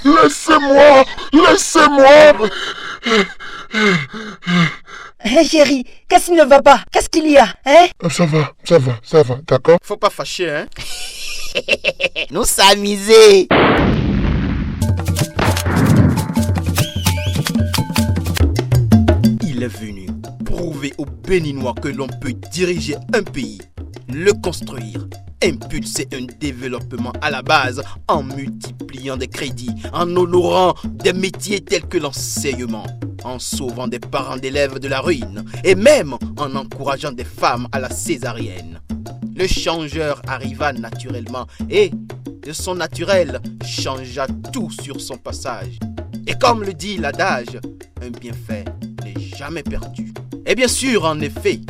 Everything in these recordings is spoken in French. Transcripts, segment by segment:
Laissez-moi! Laissez-moi! Hé chérie, qu'est-ce qui ne va pas? Qu'est-ce qu'il y a, hein? Ça va, d'accord? Faut pas fâcher, hein? Nous s'amuser. Il est venu prouver aux Béninois que l'on peut diriger un pays, le construire, impulser un développement à la base en multipliant des crédits, en honorant des métiers tels que l'enseignement, en sauvant des parents d'élèves de la ruine et même en encourageant des femmes à la césarienne. Le changeur arriva naturellement et, de son naturel, changea tout sur son passage. Et comme le dit l'adage, un bienfait n'est jamais perdu. Et bien sûr, en effet,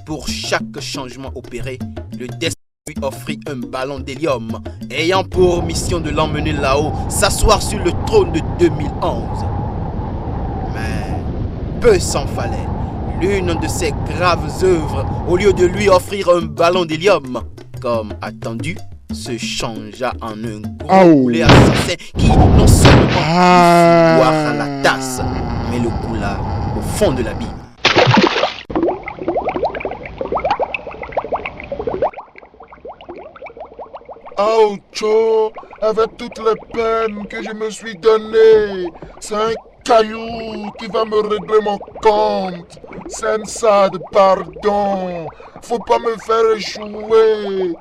pour chaque changement opéré, le destin lui offrit un ballon d'hélium, ayant pour mission de l'emmener là-haut, s'asseoir sur le trône de 2011. Mais peu s'en fallait. L'une de ses graves œuvres, au lieu de lui offrir un ballon d'hélium, comme attendu, se changea en un gros boulet assassin qui non seulement fit boire à la tasse, mais le coula au fond de l'abîme. Ouch! Avec toutes les peines que je me suis données, c'est un caillou qui va me régler mon compte. Sensade, pardon. Faut pas me faire échouer.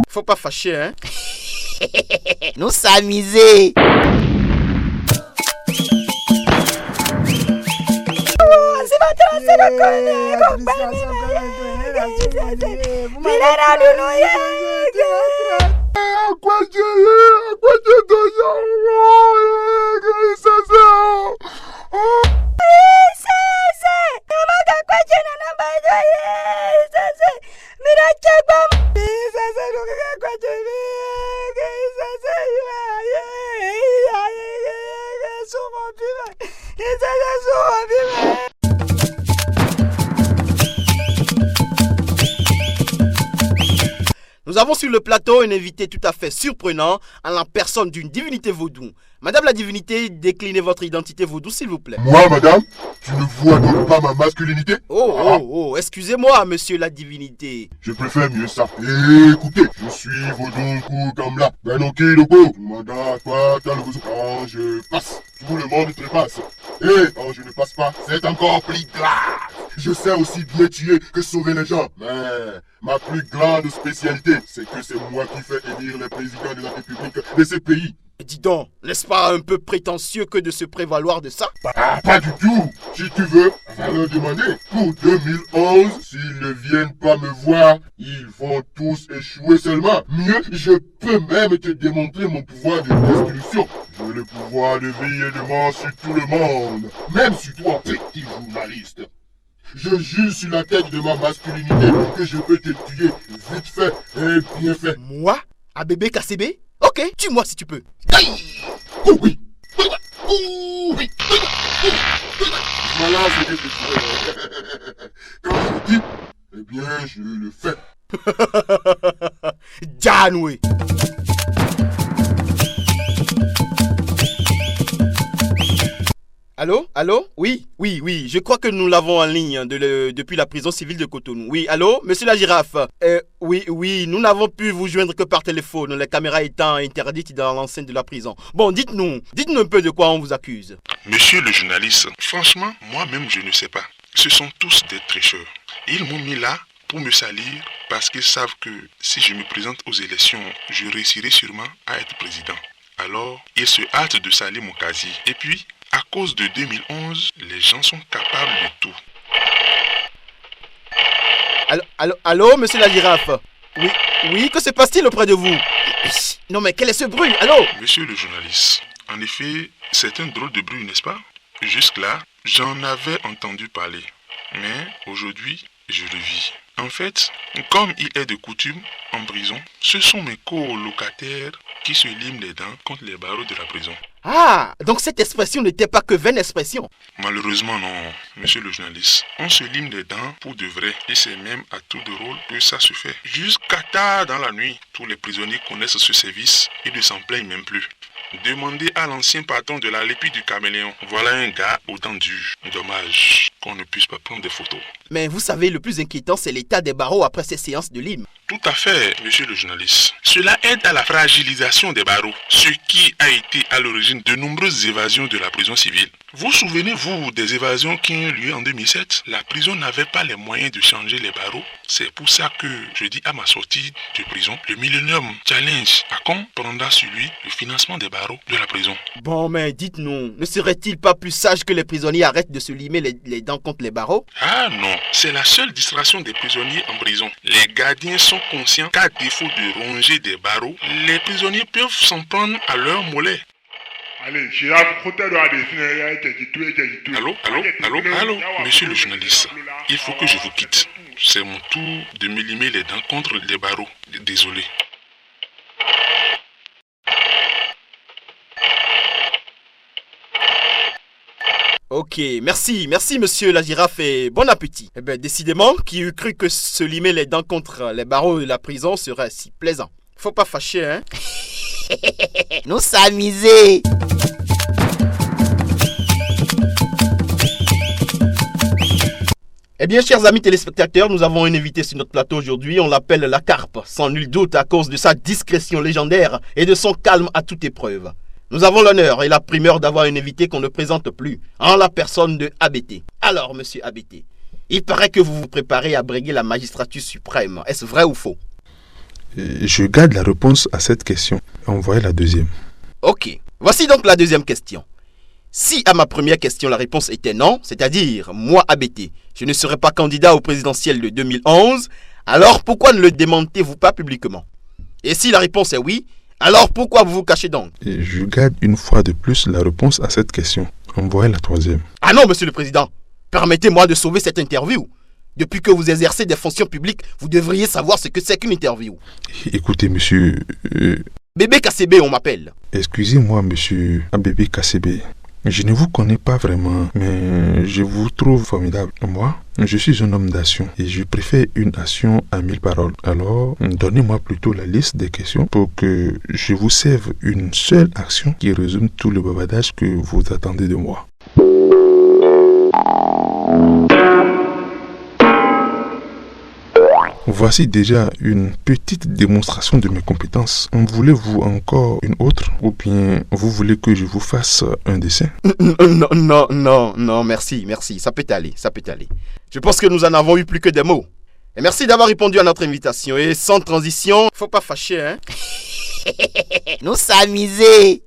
Faut pas fâcher, hein? Nous s'amuser. Nous avons sur le plateau un invité tout à fait surprenant en la personne d'une divinité vaudou. Madame la divinité, déclinez votre identité vaudou s'il vous plaît. Moi, madame, tu ne vois donc pas ma masculinité? Excusez-moi, monsieur la divinité. Je préfère mieux ça. Écoutez, je suis vaudou comme là. Ben ok, Loko, tu m'en donnes pas, t'as le besoin. Quand je passe, tout le monde trépasse. Et quand je ne passe pas, c'est encore plus grave. Je sais aussi bien tuer que sauver les gens. Mais ma plus grande spécialité, c'est que c'est moi qui fais élire les présidents de la République de ce pays. Dis donc, n'est-ce pas un peu prétentieux que de se prévaloir de ça? Pas du tout. Si tu veux, va leur demander. Pour 2011, s'ils ne viennent pas me voir, ils vont tous échouer seulement. Mieux, je peux même te démontrer mon pouvoir de destruction. J'ai le pouvoir de vie et de mort sur tout le monde. Même sur toi, petit journaliste. Je jure sur la tête de ma masculinité que je peux te tuer vite fait et bien fait. Moi? ABB KCB? Ok, tue-moi si tu peux. Oh oui. Voilà ce que je fais. Quand je dis, eh bien je le fais. Janoué. Allô? Allô? Oui, je crois que nous l'avons en ligne depuis la prison civile de Cotonou. Oui, allô? Monsieur la girafe? Oui, nous n'avons pu vous joindre que par téléphone, les caméras étant interdites dans l'enceinte de la prison. Bon, dites-nous un peu de quoi on vous accuse. Monsieur le journaliste, franchement, moi-même je ne sais pas. Ce sont tous des tricheurs. Ils m'ont mis là pour me salir parce qu'ils savent que si je me présente aux élections, je réussirai sûrement à être président. Alors, ils se hâtent de salir mon casier. Et puis, à cause de 2011, les gens sont capables de tout. Allô, monsieur la girafe? Oui, que se passe-t-il auprès de vous? Non mais quel est ce bruit? Allô? Monsieur le journaliste, en effet, c'est un drôle de bruit, n'est-ce pas? Jusque-là, j'en avais entendu parler. Mais aujourd'hui, je le vis. En fait, comme il est de coutume en prison, ce sont mes colocataires qui se liment les dents contre les barreaux de la prison. Ah, donc cette expression n'était pas que vaine expression. Malheureusement non, monsieur le journaliste. On se lime les dents pour de vrai. Et c'est même à tout de rôle que ça se fait. Jusqu'à tard dans la nuit, tous les prisonniers connaissent ce service et ne s'en plaignent même plus. Demandez à l'ancien patron de la Lépide du Caméléon. Voilà un gars aux dents dures. Dommage qu'on ne puisse pas prendre des photos. Mais vous savez, le plus inquiétant, c'est l'état des barreaux après ces séances de lime. Tout à fait, monsieur le journaliste. Cela aide à la fragilisation des barreaux, ce qui a été à l'origine de nombreuses évasions de la prison civile. Vous souvenez-vous des évasions qui ont eu lieu en 2007? La prison n'avait pas les moyens de changer les barreaux. C'est pour ça que je dis à ma sortie de prison, le Millennium Challenge à quand prendra sur lui le financement des barreaux de la prison. Bon, mais dites-nous, ne serait-il pas plus sage que les prisonniers arrêtent de se limer les dents contre les barreaux? Ah non, c'est la seule distraction des prisonniers en prison. Les gardiens sont conscients qu'à défaut de ronger des barreaux, les prisonniers peuvent s'en prendre à leur mollet. Allô, monsieur le journaliste, il faut que je vous quitte. C'est mon tour de me limer les dents contre les barreaux. Désolé. Ok, merci monsieur la girafe et bon appétit. Eh bien, décidément, qui eût cru que se limer les dents contre les barreaux de la prison serait si plaisant. Faut pas fâcher, hein? Nous s'amuser. Eh bien, chers amis téléspectateurs, nous avons un invité sur notre plateau aujourd'hui. On l'appelle la Carpe, sans nul doute à cause de sa discrétion légendaire et de son calme à toute épreuve. Nous avons l'honneur et la primeur d'avoir un invité qu'on ne présente plus, en la personne de ABT. Alors, monsieur ABT, il paraît que vous vous préparez à briguer la magistrature suprême. Est-ce vrai ou faux? Je garde la réponse à cette question. Envoyez la deuxième. Ok, voici donc la deuxième question. Si à ma première question la réponse était non, c'est-à-dire moi ABT, je ne serais pas candidat au présidentiel de 2011, alors pourquoi ne le démentez-vous pas publiquement? Et si la réponse est oui, alors pourquoi vous vous cachez donc? Je garde une fois de plus la réponse à cette question. Envoyez la troisième. Ah non, monsieur le président, permettez-moi de sauver cette interview. Depuis que vous exercez des fonctions publiques, vous devriez savoir ce que c'est qu'une interview. Écoutez, monsieur... Bébé KCB, on m'appelle. Excusez-moi, monsieur Bébé KCB. Je ne vous connais pas vraiment, mais je vous trouve formidable. Moi, je suis un homme d'action et je préfère une action à 1000 paroles. Alors, donnez-moi plutôt la liste des questions pour que je vous serve une seule action qui résume tout le bavardage que vous attendez de moi. Voici déjà une petite démonstration de mes compétences. Voulez-vous encore une autre? Ou bien vous voulez que je vous fasse un dessin? Non, merci. Ça peut aller. Je pense que nous en avons eu plus que des mots. Et merci d'avoir répondu à notre invitation. Et sans transition, faut pas fâcher, hein? Nous s'amuser.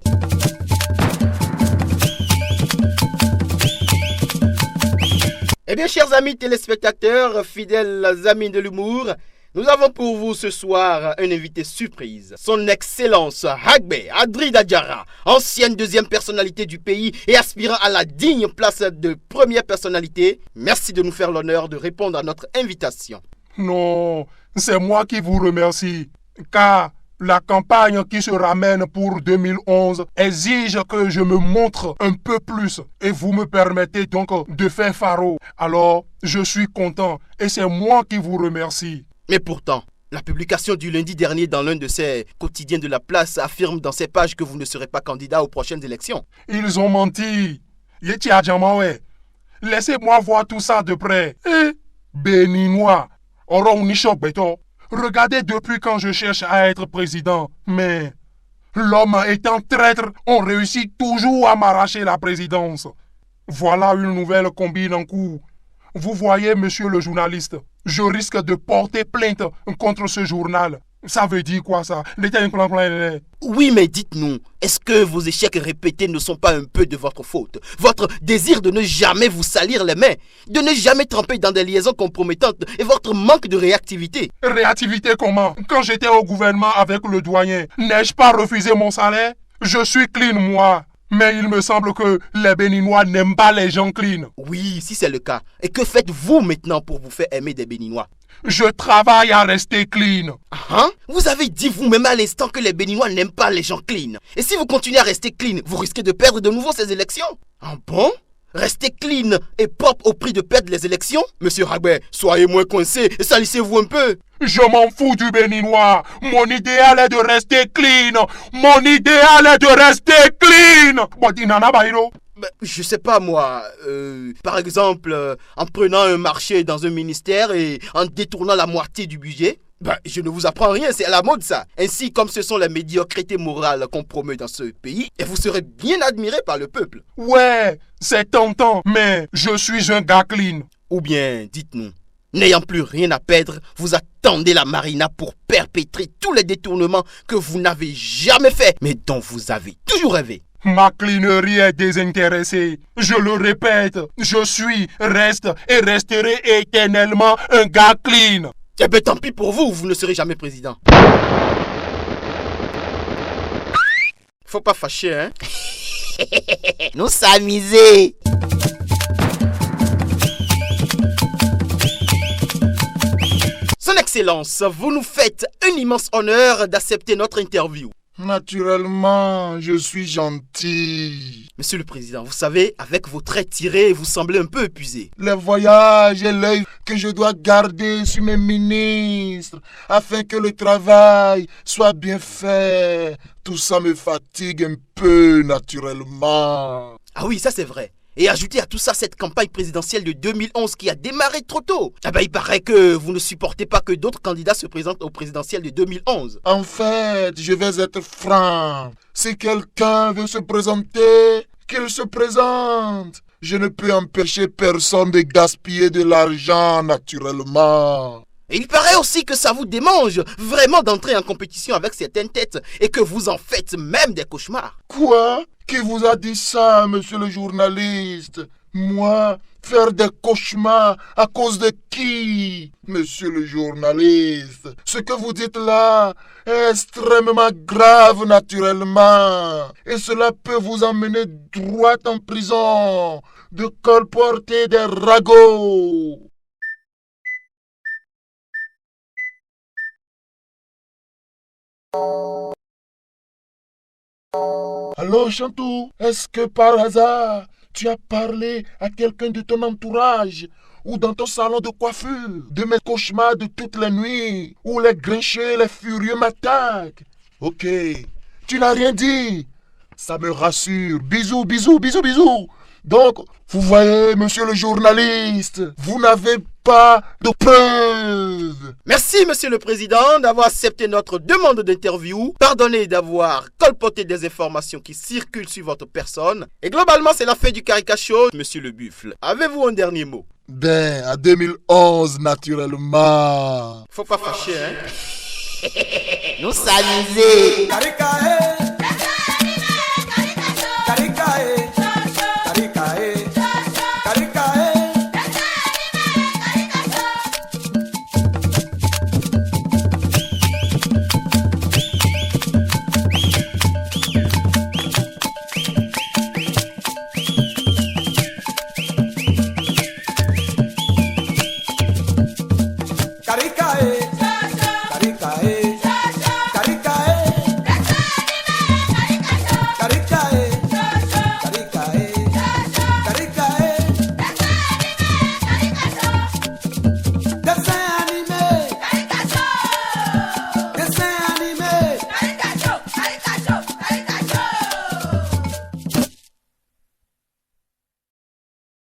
Eh bien, chers amis téléspectateurs, fidèles amis de l'humour, nous avons pour vous ce soir un invité surprise. Son Excellence Hagbe Adri Dadjara, ancienne deuxième personnalité du pays et aspirant à la digne place de première personnalité. Merci de nous faire l'honneur de répondre à notre invitation. Non, c'est moi qui vous remercie, car la campagne qui se ramène pour 2011 exige que je me montre un peu plus et vous me permettez donc de faire faro. Alors, je suis content et c'est moi qui vous remercie. Mais pourtant, la publication du lundi dernier dans l'un de ces quotidiens de la place affirme dans ses pages que vous ne serez pas candidat aux prochaines élections. Ils ont menti. Yetia Djamawe. Laissez-moi voir tout ça de près. Béninois. Oron Nishok Beto. Regardez depuis quand je cherche à être président. Mais l'homme étant traître, on réussit toujours à m'arracher la présidence. Voilà une nouvelle combine en cours. Vous voyez, monsieur le journaliste, je risque de porter plainte contre ce journal. Ça veut dire quoi ça? Oui, mais dites-nous, est-ce que vos échecs répétés ne sont pas un peu de votre faute? Votre désir de ne jamais vous salir les mains, de ne jamais tremper dans des liaisons compromettantes et votre manque de réactivité. Réactivité comment? Quand j'étais au gouvernement avec le doyen, n'ai-je pas refusé mon salaire? Je suis clean, moi. Mais il me semble que les Béninois n'aiment pas les gens clean. Oui, si c'est le cas. Et que faites-vous maintenant pour vous faire aimer des Béninois? Je travaille à rester clean. Hein? Vous avez dit vous-même à l'instant que les Béninois n'aiment pas les gens clean. Et si vous continuez à rester clean, vous risquez de perdre de nouveau ces élections. Ah bon? Rester clean et propre au prix de perdre les élections? Monsieur Rabé, soyez moins coincé et salissez-vous un peu. Je m'en fous du Béninois. Mon idéal est de rester clean. Mon idéal est de rester clean. Je sais pas moi, par exemple, en prenant un marché dans un ministère et en détournant la moitié du budget. Je ne vous apprends rien, c'est à la mode ça. Ainsi comme ce sont les médiocrités morales qu'on promeut dans ce pays, et vous serez bien admiré par le peuple. Ouais, c'est tentant, mais je suis un gars clean. Ou bien, dites-nous, n'ayant plus rien à perdre, vous attendez la marina pour perpétrer tous les détournements que vous n'avez jamais faits, mais dont vous avez toujours rêvé. Ma clinerie est désintéressée. Je le répète, je suis, reste et resterai éternellement un gars clean. Eh ben tant pis pour vous, vous ne serez jamais président. Faut pas fâcher, hein. Nous s'amuser. Son Excellence, vous nous faites un immense honneur d'accepter notre interview. Naturellement, je suis gentil. Monsieur le Président, vous savez, avec vos traits tirés, vous semblez un peu épuisé. Les voyages et l'œil que je dois garder sur mes ministres afin que le travail soit bien fait, tout ça me fatigue un peu naturellement. Ah oui, ça c'est vrai. Et ajoutez à tout ça cette campagne présidentielle de 2011 qui a démarré trop tôt. Il paraît que vous ne supportez pas que d'autres candidats se présentent au présidentiel de 2011. En fait, je vais être franc. Si quelqu'un veut se présenter, qu'il se présente. Je ne peux empêcher personne de gaspiller de l'argent naturellement. Et il paraît aussi que ça vous démange vraiment d'entrer en compétition avec certaines têtes et que vous en faites même des cauchemars. Quoi? Qui vous a dit ça, monsieur le journaliste? Moi, faire des cauchemars à cause de qui? Monsieur le journaliste, ce que vous dites là est extrêmement grave naturellement. Et cela peut vous emmener droit en prison, de colporter des ragots. Allô, Chantou, est-ce que par hasard, tu as parlé à quelqu'un de ton entourage ou dans ton salon de coiffure de mes cauchemars de toutes les nuits où les grincheux et les furieux m'attaquent? Ok, tu n'as rien dit. Ça me rassure. Bisous, bisous, bisous, bisous. Donc, vous voyez, monsieur le journaliste, vous n'avez pas de preuves. Merci, monsieur le président, d'avoir accepté notre demande d'interview. Pardonnez d'avoir colporté des informations qui circulent sur votre personne. Et globalement, c'est la fin du Carica Show. Monsieur le Buffle, avez-vous un dernier mot? Ben, à 2011, naturellement. Faut pas fâcher, hein. Nous s'amuser. Caricae.